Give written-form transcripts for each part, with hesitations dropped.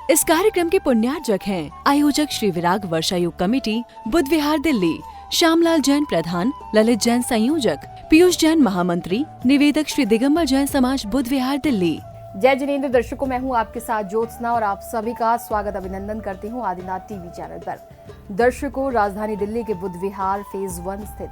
इस कार्यक्रम के पुण्यार्जक हैं आयोजक श्री विराग वर्षायुग कमेटी, बुद्ध विहार दिल्ली, श्यामलाल जैन प्रधान, ललित जैन संयोजक, पीयूष जैन महामंत्री, निवेदक श्री दिगंबर जैन समाज, बुद्ध विहार दिल्ली। जय जिनेंद्र दर्शकों, मैं हूं आपके साथ ज्योत्सना और आप सभी का स्वागत अभिनंदन करती हूं आदिनाथ टीवी चैनल पर। दर्शकों, राजधानी दिल्ली के बुद्ध विहार फेज 1 स्थित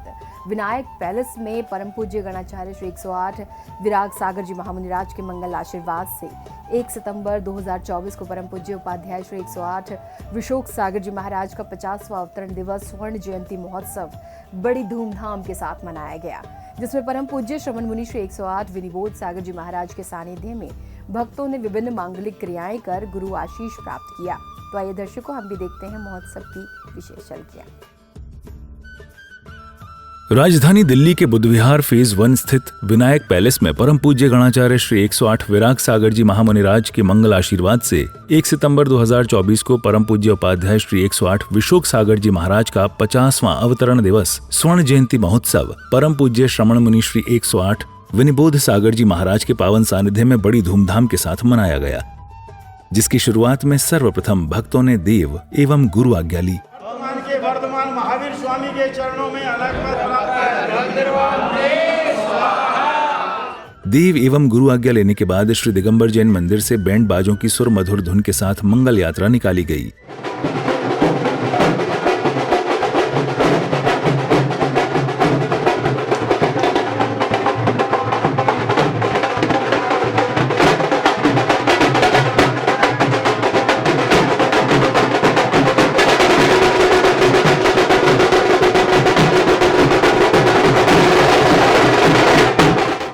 विनायक पैलेस में परम पूज्य गणाचार्य श्री 108 विराग सागर जी महामुनिराज के मंगल आशीर्वाद से 1 सितंबर 2024 को परम पूज्य उपाध्याय श्री 108 विशोक सागर जी महाराज का 50वां अवतरण दिवस स्वर्ण जयंती महोत्सव बड़ी धूमधाम के साथ मनाया गया, जिसमें परम पूज्य श्रमण मुनि श्री 108 विनिबोध सागर जी महाराज के सानिध्य में भक्तों ने विभिन्न मांगलिक क्रियाएं कर गुरु आशीष प्राप्त किया। तो आइए दर्शकों, हम भी देखते हैं महोत्सव की विशेष झलकियां। राजधानी दिल्ली के बुद्ध विहार फेज 1 स्थित विनायक पैलेस में परम पूज्य गणाचार्य श्री 108 विराग सागर जी महामुनिराज के मंगल आशीर्वाद से 1 सितंबर 2024 को परम पूज्य उपाध्याय श्री 108 विशोक सागर जी महाराज का 50वां अवतरण दिवस स्वर्ण जयंती महोत्सव परम पूज्य श्रमण मुनि श्री 108 विनिबोध सागर जी महाराज के पावन सानिध्य में बड़ी धूमधाम के साथ मनाया गया, जिसकी शुरुआत में सर्वप्रथम भक्तों ने देव एवं गुरु आज्ञा ली। वर्धमान महावीर स्वामी के चरणों में अलग देव एवं गुरु आज्ञा लेने के बाद श्री दिगंबर जैन मंदिर से बैंड बाजों की सुर मधुर धुन के साथ मंगल यात्रा निकाली गई।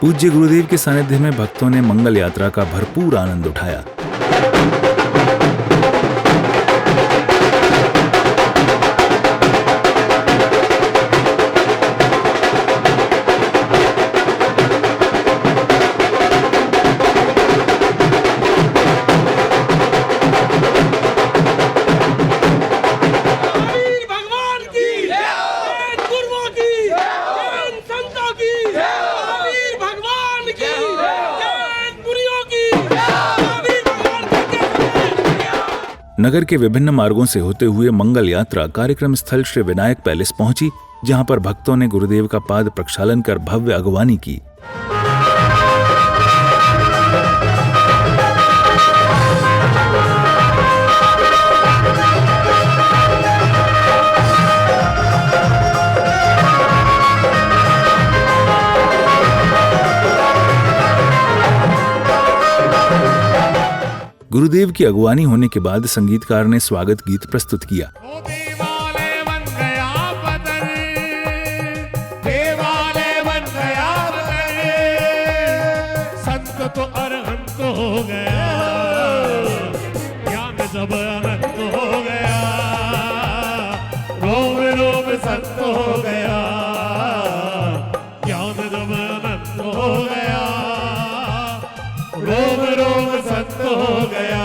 पूज्य गुरुदेव के सानिध्य में भक्तों ने मंगल यात्रा का भरपूर आनंद उठाया। नगर के विभिन्न मार्गों से होते हुए मंगल यात्रा कार्यक्रम स्थल श्री विनायक पैलेस पहुंची, जहां पर भक्तों ने गुरुदेव का पाद प्रक्षालन कर भव्य अगवानी की। गुरुदेव की अगवानी होने के बाद संगीतकार ने स्वागत गीत प्रस्तुत किया। संत तो अरहंत हो गया, ज्ञान जब अनंत हो गया, रोम रोम संत हो गया, ज्ञान जब अनंत हो गया, रोम रोम संत हो गया।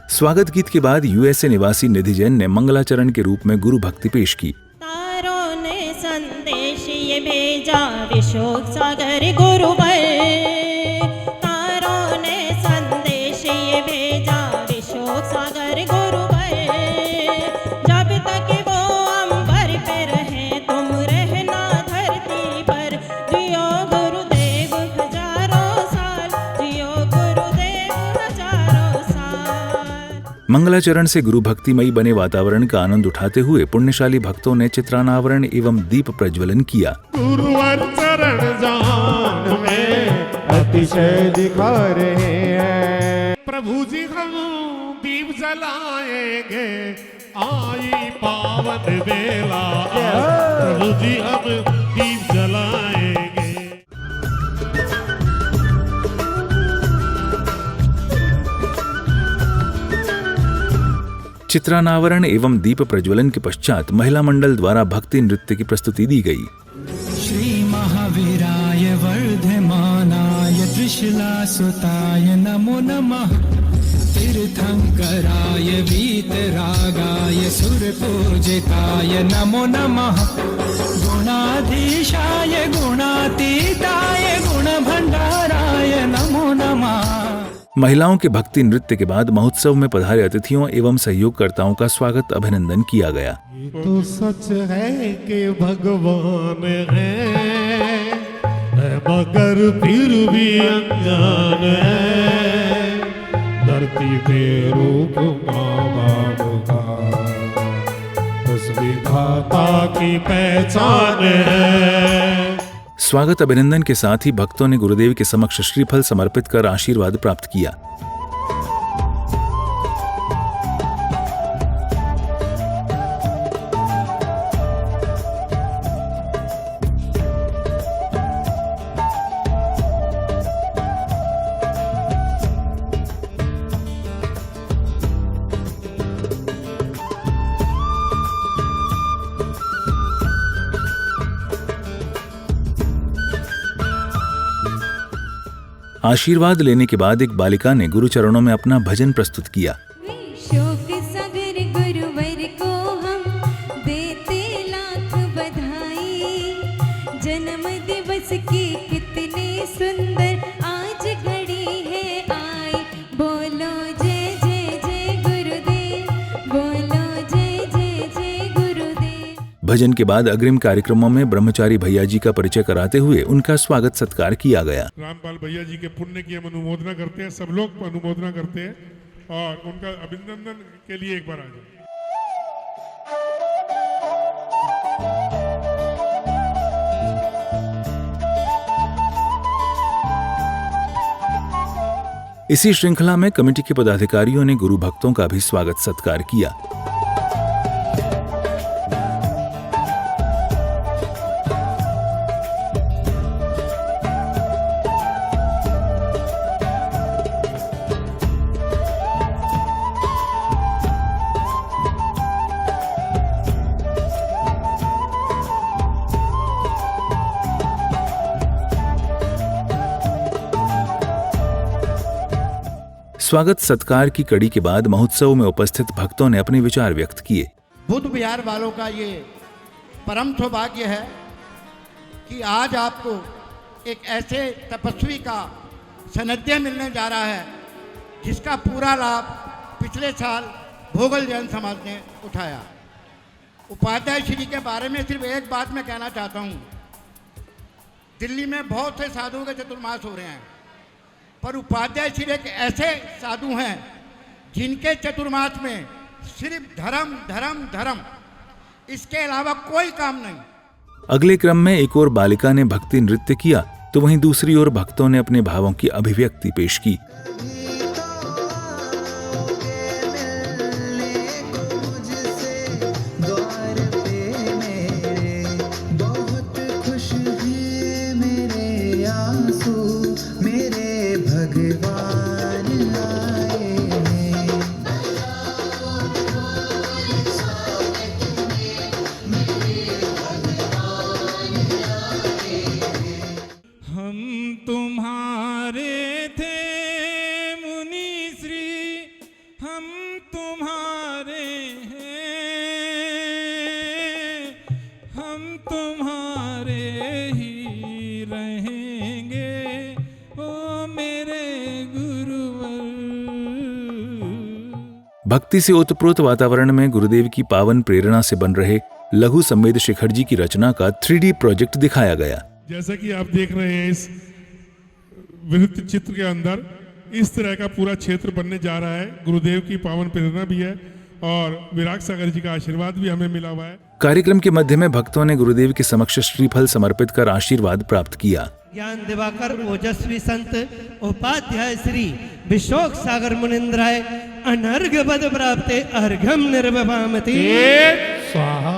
स्वागत गीत के बाद यूएसए निवासी निधि जैन ने मंगलाचरण के रूप में गुरु भक्ति पेश की। तारों ने संदेश ये भेजा विशोक सागर गुरु पर, तारों ने संदेश ये भेजा विशोक सागर गुरु पर, जब तक वो अंबर पे रहे तुम रहना धरती पर, जियो गुरुदेव हजारों साल, जियो गुरुदेव हजारों साल। मंगलाचरण से गुरु भक्तिमयी बने वातावरण का आनंद उठाते हुए पुण्यशाली भक्तों ने चित्रानावरण एवं दीप प्रज्वलन किया। गुरुवर चरण जान में अतिशय दिखा रहे हैं, प्रभु जी हम दीप जलाएंगे, आई पावन बेला, प्रभु जी हम दीप जलाएंगे। चित्रानावरण एवं दीप प्रज्वलन के पश्चात महिला मंडल द्वारा भक्ति नृत्य की प्रस्तुति दी गई। श्री महावीराय वर्धमानाय त्रिशूलासुताय नमो नमः, तीर्थंकराय वीतरागाय सुरपूजिताय नमो नमः, गुण गुणाधीशाय गुणातीताय गुणभंडाराय नमो नमः। महिलाओं के भक्ति नृत्य के बाद महोत्सव में पधारे अतिथियों एवं सहयोगकर्ताओं का स्वागत अभिनंदन किया गया। तो सच है कि भगवान है मगर फिर भी अनजान है, धरती पे रूप माँ बाप का उस विधाता की पहचान है। स्वागत अभिनंदन के साथ ही भक्तों ने गुरुदेव के समक्ष श्रीफल समर्पित कर आशीर्वाद प्राप्त किया। आशीर्वाद लेने के बाद एक बालिका ने गुरु चरणों में अपना भजन प्रस्तुत किया। शोक सागर गुरुवर को हम देते लाख बधाई, जन्म दिवस की कितनी सुंदर आज घड़ी है आई। बोलो जय जय जय गुरुदेव, बोलो जय जय जय गुरुदेव। भजन के बाद अग्रिम कार्यक्रमों में ब्रह्मचारी भैया जी का परिचय कराते हुए उनका स्वागत सत्कार किया गया। रामपाल भैया जी के पुण्य की हम अनुमोदना करते हैं, सब लोग अनुमोदना करते हैं और उनका अभिनंदन के लिए एक बार आ जाए। इसी श्रृंखला में कमेटी के पदाधिकारियों ने गुरु भक्तों का भी स्वागत सत्कार किया। स्वागत सत्कार की कड़ी के बाद महोत्सव में उपस्थित भक्तों ने अपने विचार व्यक्त किए। बुद्ध विहार वालों का ये परम सौभाग्य है कि आज आपको एक ऐसे तपस्वी का सानिध्य मिलने जा रहा है जिसका पूरा लाभ पिछले साल भोगल जैन समाज ने उठाया। उपाध्याय श्री के बारे में सिर्फ एक बात मैं कहना चाहता हूँ, दिल्ली में बहुत से साधुओं के चतुर्मास हो रहे हैं, पर उपाध्याय श्री एक ऐसे साधु हैं जिनके चतुर्मास में सिर्फ धर्म धर्म धर्म, इसके अलावा कोई काम नहीं। अगले क्रम में एक और बालिका ने भक्ति नृत्य किया तो वहीं दूसरी ओर भक्तों ने अपने भावों की अभिव्यक्ति पेश की। भक्ति से ओतप्रोत वातावरण में गुरुदेव की पावन प्रेरणा से बन रहे लघु संवेद शिखर जी की रचना का 3D प्रोजेक्ट दिखाया गया। जैसा कि आप देख रहे हैं इस वृत्त चित्र के अंदर इस तरह का पूरा क्षेत्र बनने जा रहा है। गुरुदेव की पावन प्रेरणा भी है और विराग सागर जी का आशीर्वाद भी हमें मिला हुआ है। कार्यक्रम के मध्य में भक्तों ने गुरुदेव के समक्ष श्रीफल समर्पित कर आशीर्वाद प्राप्त किया। ज्ञान दिवाकर ओजस्वी संत उपाध्याय श्री विशोक सागर मुनिंद्राय अनर्घ पद प्राप्ते अर्घम निर्वभामति स्वाहा।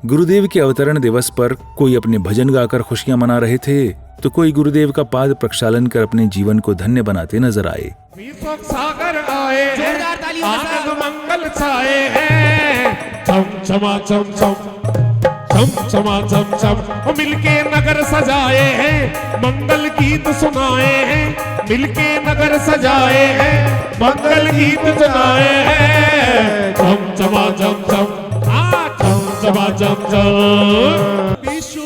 गुरुदेव के अवतरण दिवस पर कोई अपने भजन गाकर खुशियां मना रहे थे तो कोई गुरुदेव का पाद प्रक्षालन कर अपने जीवन को धन्य बनाते नजर आए। विशोक सागर आए हैं, आनंद मंगल छाए हैं, चम चमा चम चम चम चमा चम चम, मिलके नगर सजाए हैं, मंगल गीत सुनाए हैं, मिलके नगर सजाए हैं, मंगल गीत सुनाए हैं, चम चमा चम चम, चम चमा चम चम।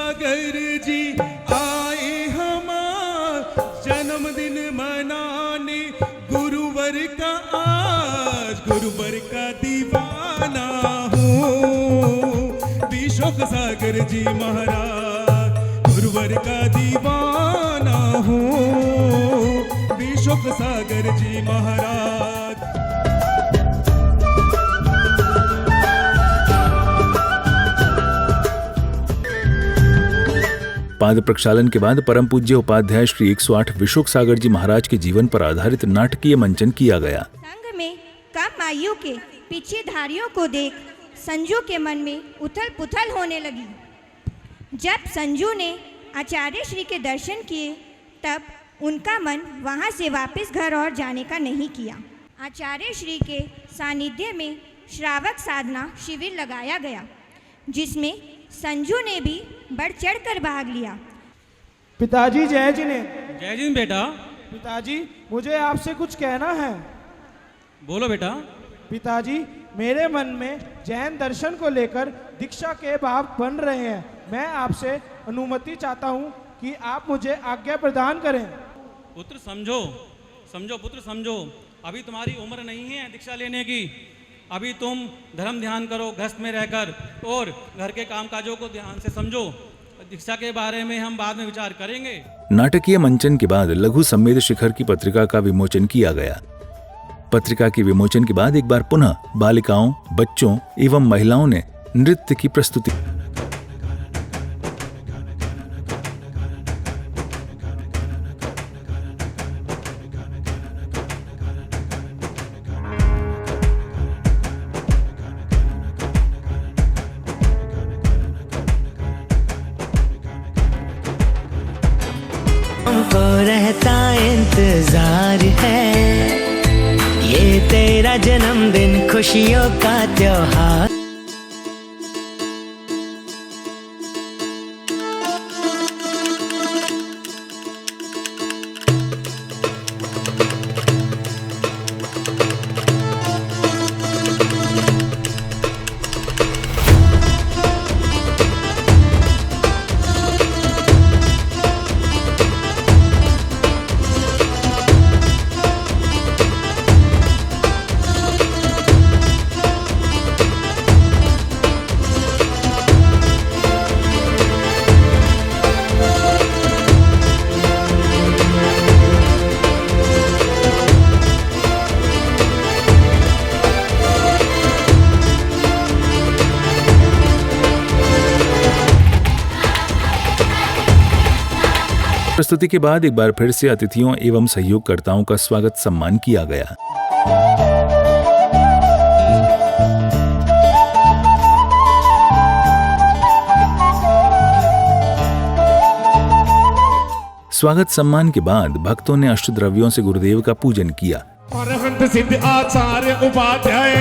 सागर जी आए हमार जन्मदिन मनाने, गुरुवर का आज गुरुवर का दीवाना हूँ। विशोक सागर जी महाराज गुरुवर का दीवाना हूँ। विशोक सागर जी महाराज। पाद प्रक्षालन के बाद परम पूज्य उपाध्याय श्री 108 विशोक सागर जी महाराज के जीवन पर आधारित नाटकीय मंचन किया गया। संग में कम आयु के पीछेधारियों को देख संजू के मन में उथल पुथल होने लगी। जब संजू ने आचार्य श्री के दर्शन किए तब उनका मन वहां से वापस घर और जाने का नहीं किया। आचार्य श्री के सानिध्य में श्रावक साधना शिविर लगाया गया, जिसमें संजू ने भी बढ़ चढ़कर भाग लिया। पिताजी जय जी ने। जय जी बेटा। पिताजी मुझे आपसे कुछ कहना है। बोलो बेटा। पिताजी मेरे मन में जैन दर्शन को लेकर दीक्षा के भाव बन रहे हैं। मैं आपसे अनुमति चाहता हूँ कि आप मुझे आज्ञा प्रदान करें। पुत्र समझो, समझो पुत्र समझो, अभी तुम्हारी उम्र नहीं है दीक्षा लेने की। अभी तुम धर्म ध्यान करो गृहस्थ में रहकर, और घर के कामकाजों को ध्यान से समझो। दीक्षा के बारे में हम बाद में विचार करेंगे। नाटकीय मंचन के बाद लघु संवेद शिखर की पत्रिका का विमोचन किया गया। पत्रिका के विमोचन के बाद एक बार पुनः बालिकाओं, बच्चों एवं महिलाओं ने नृत्य की प्रस्तुति। हमको रहता इंतजार है, ये तेरा जन्मदिन खुशियों का त्योहार। प्रस्तुति के बाद एक बार फिर से अतिथियों एवं सहयोगकर्ताओं का स्वागत सम्मान किया गया। स्वागत सम्मान के बाद भक्तों ने अष्टद्रव्यों से गुरुदेव का पूजन किया। अरहंत सिद्ध आचार्य उपाध्याय,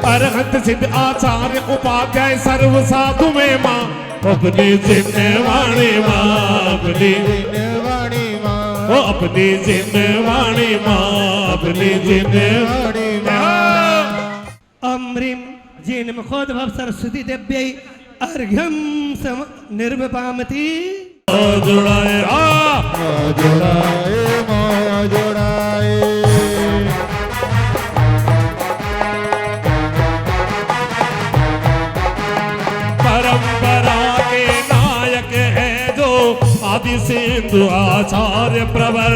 अरहंत सिद्ध आचार्य उपाध्याय सर्व साधु में माँ अपनी जिन्नवाणी माँ, अपनी जिन्नवाणी माँ, ओ अपनी जिन्नवाणी माँ, अपनी जिन्नवाणी माँ। अम्रिम जिन्मखोद्भव सरस्वती देव्यै अर्घ्यं निर्वपामति। जोड़ाए जोड़ाए माँ जोड़ाए। परंपरा के नायक है जो आदि सिंधु आचार्य प्रवर,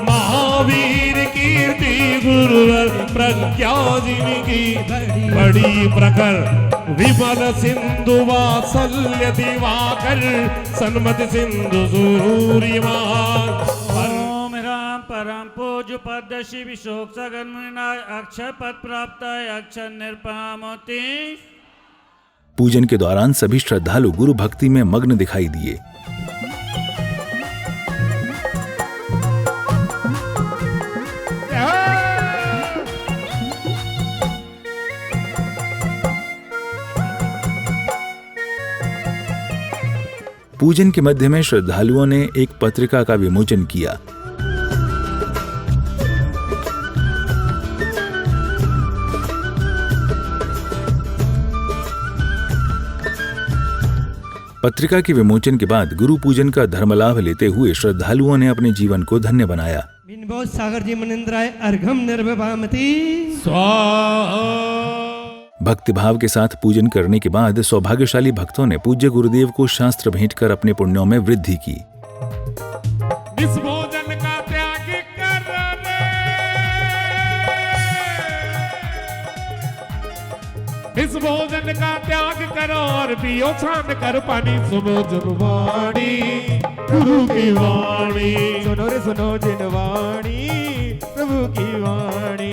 महावीर कीर्ति गुरुवर प्रज्ञा जिनकी बड़ी प्रखर, विमल सिंधु वात्सल्य दिवाकर सन्मति सिंधु सूर्यमान। ओम राम परम पूज्य पद्मश्री विशोक सागर मुनिनाय अक्षर पद प्राप्त अक्षर निर्पामोति। पूजन के दौरान सभी श्रद्धालु गुरु भक्ति में मग्न दिखाई दिए। पूजन के मध्य में श्रद्धालुओं ने एक पत्रिका का विमोचन किया। पत्रिका के विमोचन के बाद गुरु पूजन का धर्मलाभ लेते हुए श्रद्धालुओं ने अपने जीवन को धन्य बनाया। विनिबोध सागर जी मुनिंद्राय अर्घम निर्विभामति स्वाहा। भक्तिभाव के साथ पूजन करने के बाद सौभाग्यशाली भक्तों ने पूज्य गुरुदेव को शास्त्र भेंट कर अपने पुण्यों में वृद्धि की। इस भोजन का त्याग कर रे, इस भोजन का त्याग करो और पियो छान कर पानी। सुनो जनवाणी गुरु की वाणी, सुनो रे सुनो जनवाणी प्रभु की वाणी।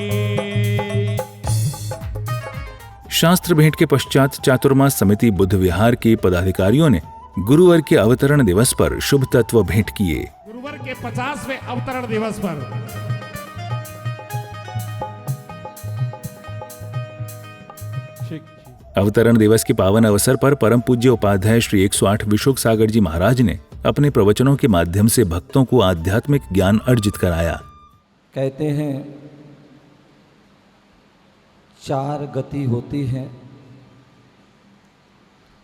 शास्त्र भेंट के पश्चात चातुर्मास समिति बुद्ध विहार के पदाधिकारियों ने गुरुवर के अवतरण दिवस पर शुभ तत्व भेंट किए। गुरुवर के 50वें अवतरण दिवस पर अवतरण दिवस के पावन अवसर पर परम पूज्य उपाध्याय श्री 108 विशोक सागर जी महाराज ने अपने प्रवचनों के माध्यम से भक्तों को आध्यात्मिक ज्ञान अर्जित कराया। कहते हैं 4 गति होती है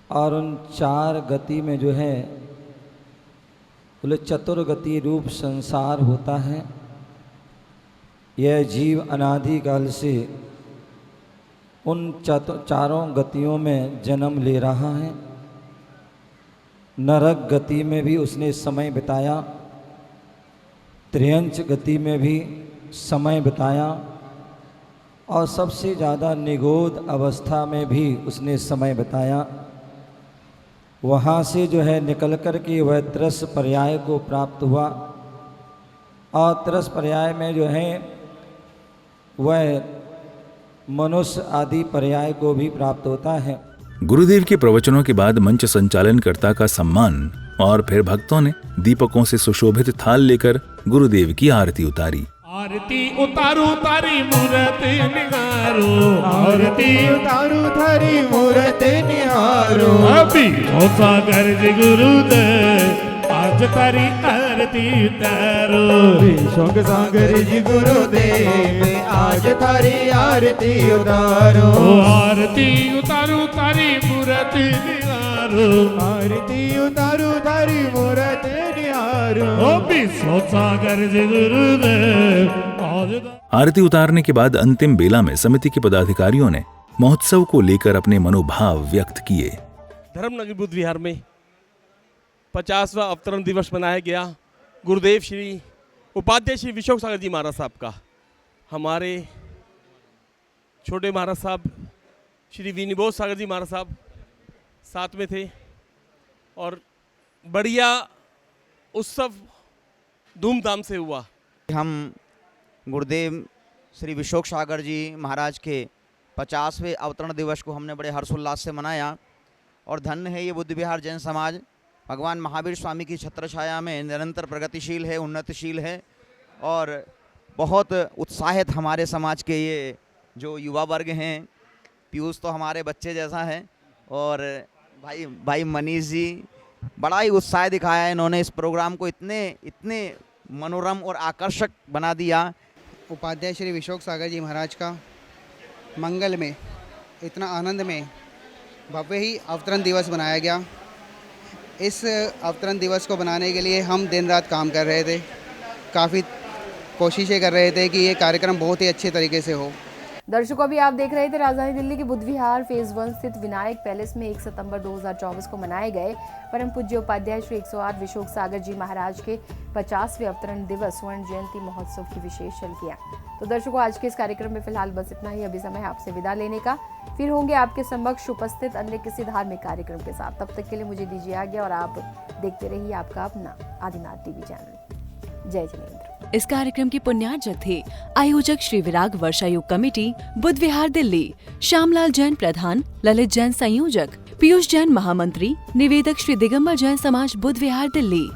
और उन 4 गति में जो है बोले चतुर्गति रूप संसार होता है। यह जीव अनादिकाल से उन चारों गतियों में जन्म ले रहा है। नरक गति में भी उसने समय बिताया, त्रियंच गति में भी समय बिताया और सबसे ज़्यादा निगोद अवस्था में भी उसने समय बिताया। वहाँ से जो है निकल कर के वह त्रस पर्याय को प्राप्त हुआ और त्रस पर्याय में जो है वह मनुष्य आदि पर्याय को भी प्राप्त होता है। गुरुदेव के प्रवचनों के बाद मंच संचालनकर्ता का सम्मान और फिर भक्तों ने दीपकों से सुशोभित थाल लेकर गुरुदेव की आरती उतारी। आरती उतारू तारी मूरत निहारो, आरती उतारू तारी मूरत निहारो। अभी सागर जी गुरुदेव आज तारी आरती उतारो। विशोक सागर जी गुरुदेव आज तारी आरती उतारो। आरती उतारू तारी मूरत निहारो, आरती उतारू तारी मूरत निहारो। विशोक सागर जी गुरुदेव। आरती उतारने के बाद अंतिम बेला में समिति के पदाधिकारियों ने महोत्सव को लेकर अपने मनोभाव व्यक्त किए। धर्मनगर बुद्ध विहार में 50वां अवतरण दिवस मनाया गया। गुरुदेव श्री उपाध्याय श्री विशोक सागर जी महाराज साहब का। हमारे छोटे महाराज साहब श्री विनिबोध सागर जी महाराज साहब साथ में थे और बढ़िया उत्सव धूमधाम से हुआ। हम गुरुदेव श्री विशोक सागर जी महाराज के 50वें अवतरण दिवस को हमने बड़े हर्षोल्लास से मनाया और धन्य है ये बुद्ध विहार जैन समाज भगवान महावीर स्वामी की छत्रछाया में निरंतर प्रगतिशील है, उन्नतिशील है और बहुत उत्साहित हमारे समाज के ये जो युवा वर्ग हैं। पीयूष तो हमारे बच्चे जैसा है और भाई मनीष जी बड़ा ही उत्साह दिखाया है। इन्होंने इस प्रोग्राम को इतने मनोरम और आकर्षक बना दिया। उपाध्याय श्री विशोक सागर जी महाराज का मंगल में इतना आनंद में भव्य ही अवतरण दिवस बनाया गया। इस अवतरण दिवस को बनाने के लिए हम दिन रात काम कर रहे थे, काफ़ी कोशिशें कर रहे थे कि ये कार्यक्रम बहुत ही अच्छे तरीके से हो। दर्शकों, अभी आप देख रहे थे राजधानी दिल्ली के बुद्ध विहार फेज 1 स्थित विनायक पैलेस में 1 सितंबर 2024 को मनाए गए परम पूज्य उपाध्याय श्री 108 विशोक सागर जी महाराज के 50वें अवतरण दिवस स्वर्ण जयंती महोत्सव की विशेष झलकियां। तो दर्शकों, आज के इस कार्यक्रम में फिलहाल बस इतना ही। अभी समय आपसे विदा लेने का, फिर होंगे आपके समक्ष उपस्थित अन्य किसी धार्मिक कार्यक्रम के साथ। तब तक के लिए मुझे दीजिए आज्ञा और आप देखते रहिए आपका अपना आदिनाथ टीवी चैनल। जय जिनेंद्र। इस कार्यक्रम के पुण्यार्जक थे आयोजक श्री विराग वर्षायुग कमेटी बुद्ध विहार दिल्ली, श्यामलाल जैन प्रधान, ललित जैन संयोजक, पीयूष जैन महामंत्री, निवेदक श्री दिगंबर जैन समाज बुद्ध विहार दिल्ली।